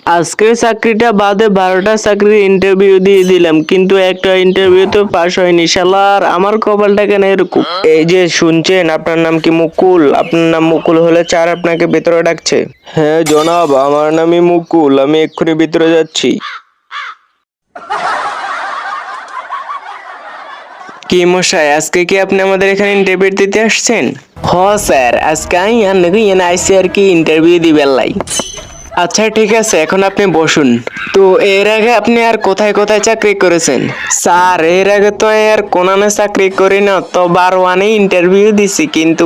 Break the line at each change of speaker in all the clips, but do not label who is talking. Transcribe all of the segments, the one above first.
আজকের চাকরিটা বাদে 12টা চাকরির ইন্টারভিউ দিয়ে দিলাম, কিন্তু একটা ইন্টারভিউ তো পাস হয়নি। শালার আমার কপালটা কেন এরকম। এই যে শুনছেন, আপনার নাম কি মুকুল? আপনার নাম মুকুল হলে স্যার আপনাকে ভেতরে ডাকছে। হ্যাঁ জনাব, আমার নামই মুকুল, আমি এক্ষুনি ভিতরে যাচ্ছি। কি মশাই, আজকে কি আপনি আমাদের এখানে ইন্টারভিউ দিতে আসছেন? হ স্যার, আজকে আমি আইসি আর কি ইন্টারভিউ দিবেন লাই। আচ্ছা ঠিক আছে, এখন আপনি বসুন। তো এর আগে আপনি আর কোথায় কোথায় চাকরি করেছেন? স্যার এর আগে তো আর কোনানে চাকরি করি না, তো বারোয়ানে ইন্টারভিউ দিছি, কিন্তু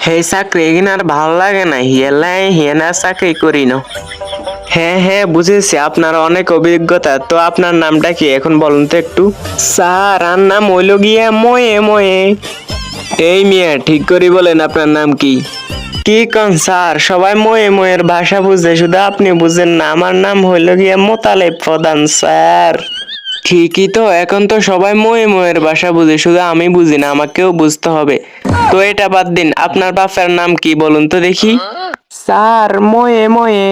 হে চাকরি এখানে আর ভালো লাগে না, হিয়েনা চাকরি করি না। হ্যাঁ হ্যাঁ বুঝেছি, আপনার অনেক অভিজ্ঞতা। তো আপনার নামটা কি এখন বলুন তো একটু। স্যার আর নাম হইল গিয়া ময়ে ময়ে। এই মিয়া ঠিক করে বলেন আপনার নাম কি? কি কন স্যার, সবাই ময়ে ময়ের ভাষা বুঝে, শুধু আপনি বুঝেন না। আমার নাম হইল গিয়া মোতালেব প্রধান স্যার। ঠিকই তো, এখন তো সবাই ময়ে ময়ের ভাষা বুঝে, শুধু আমি বুঝি না, আমাকেও বুঝতে হবে। তো এটা বাদ দিন, আপনার বাপের নাম কি বলুন তো দেখি। স্যার ময়ে ময়ে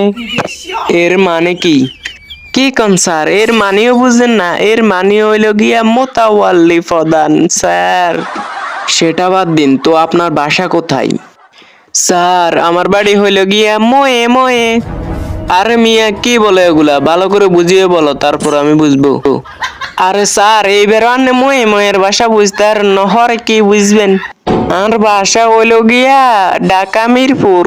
এর মানে কি? কি কন স্যার, এর মানেও বুঝেন না? এর মানে হইল গিয়া মোতাওয়াল্লি প্রধান স্যার। সেটা বাদ দিন, তো আপনার বাসা কোথায়? স্যার আমার বাড়ি হইল গিয়া ময়ে ময়ে। আরে মিয়া কি বলে এগুলা, ভালো করে বুঝিয়ে বলো, তারপর আমি বুঝবো। আরে স্যার এইবার আনে ময়ে ময়ের ভাষা বুঝতে আর নহরে কি বুঝবেন? আর ভাষা হইল গিয়া ঢাকা মিরপুর।